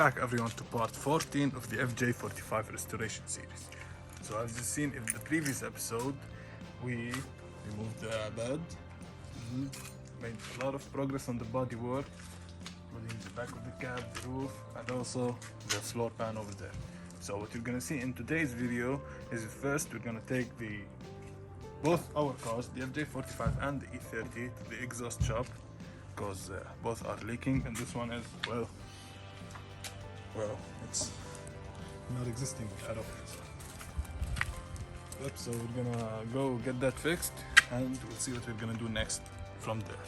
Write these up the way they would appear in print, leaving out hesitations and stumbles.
back everyone to part 14 of the FJ45 restoration series. So as you've seen in the previous episode, we removed the bed, made a lot of progress on the bodywork, including the back of the cab, the roof, and also the floor pan over there. So what you're gonna see in today's video is first we're gonna take both our cars, the FJ45 and the E30, to the exhaust shop because both are leaking, and this one is well, it's not existing at all. Yep, so we're gonna go get that fixed and we'll see what we're gonna do next from there.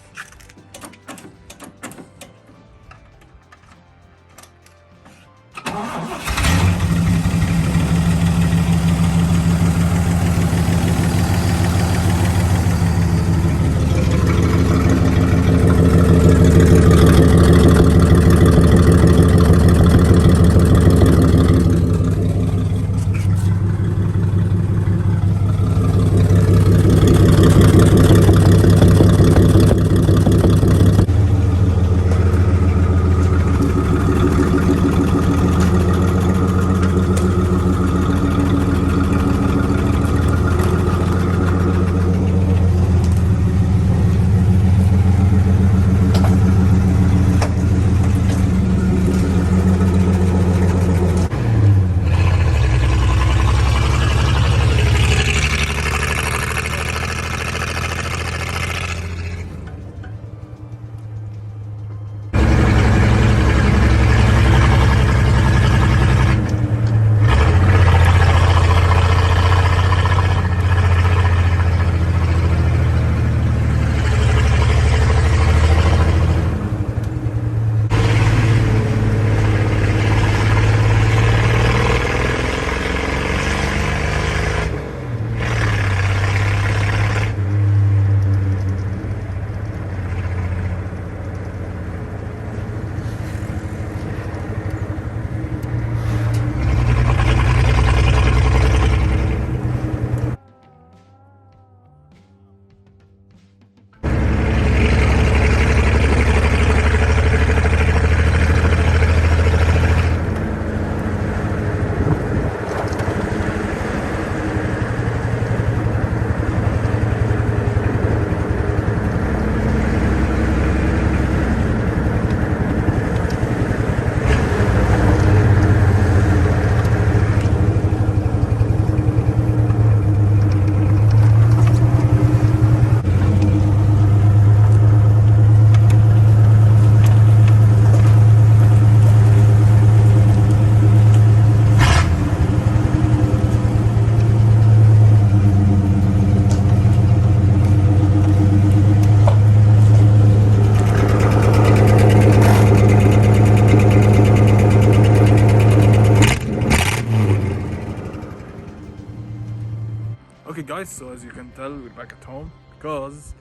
Okay guys, so as you can tell, we're back at home because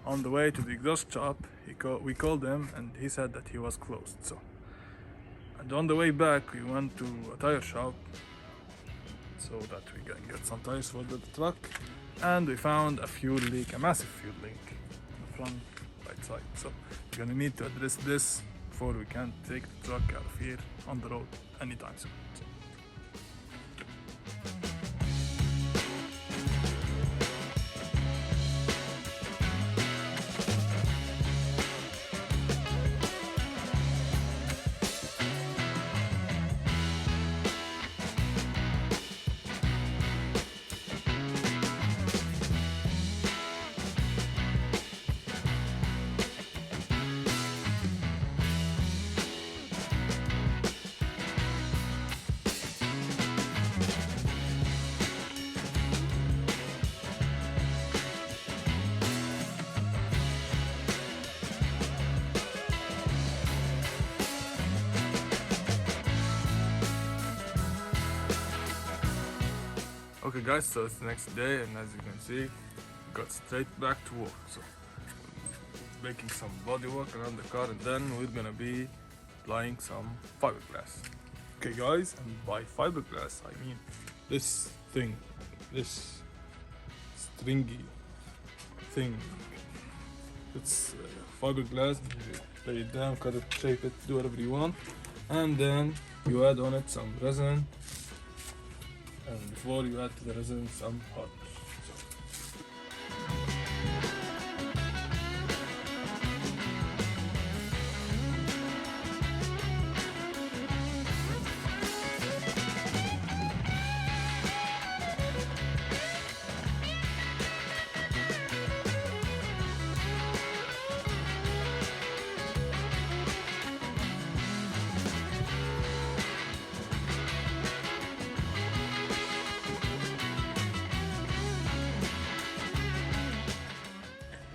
on the way to the exhaust shop we called him and he said that he was closed. And on the way back we went to a tire shop so that we can get some tires for the truck, and we found a fuel leak, a massive fuel leak on the front right side. So we're gonna need to address this before we can take the truck out of here on the road anytime soon. Okay guys, so it's the next day, and as you can see, we got straight back to work. So making some body work around the car, and then we're gonna be applying some fiberglass. Okay guys, and by fiberglass I mean this thing, this stringy thing. It's fiberglass. You lay it down, cut it, shape it, do whatever you want. and then you add on it some resin, and before you add to the resin some hardener.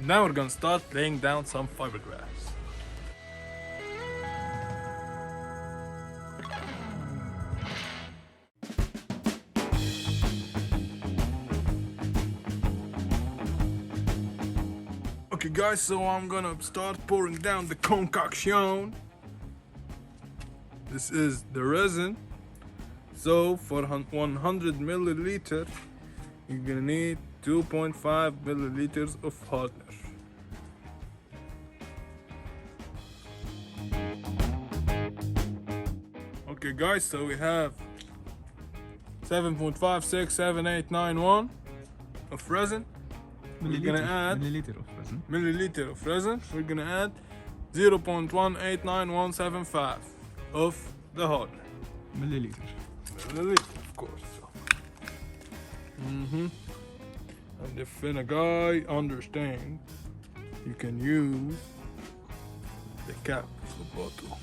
Now we're gonna start laying down some fiberglass. Okay guys, so I'm gonna start pouring down the concoction. This is the resin. So for 100 milliliter, you're gonna need 2.5 milliliters of hardener. Okay guys, so we have 7.567891 of resin. We're gonna add milliliter of resin. milliliter of resin. We're gonna add 0.1897175 of the hardener. Milliliter. Milliliter, of course. And if a guy understands, you can use the cap of the bottle.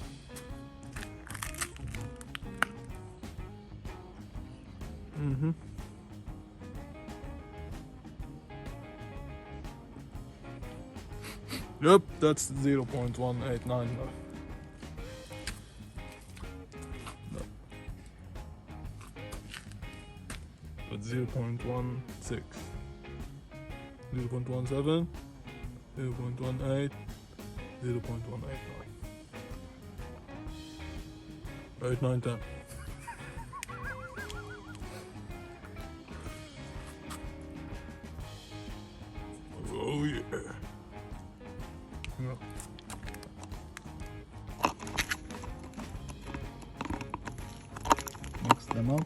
Yep, that's 0.189. That's 0.16, 0.17, 0.18, 0.189. 8, 9, 10. Oh yeah. Yeah. Mix them up.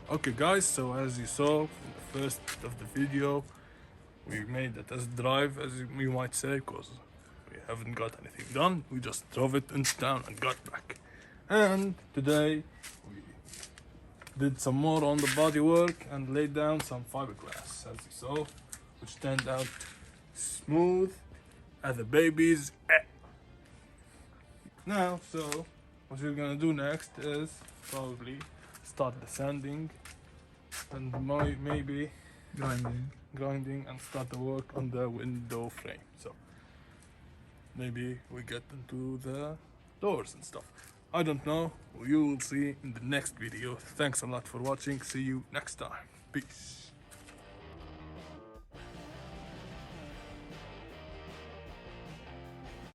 Okay guys, so as you saw in the first of the video, we made a test drive, as you might say, because we haven't got anything done. We just drove it into town and got back. And today we did some more on the bodywork and laid down some fiberglass, as you saw, which turned out smooth as a baby's egg. Now, so what we're gonna do next is probably start the sanding and maybe grinding and start the work on the window frame. So maybe we get into the doors and stuff. I don't know. You will see in the next video. Thanks a lot for watching. See you next time. Peace.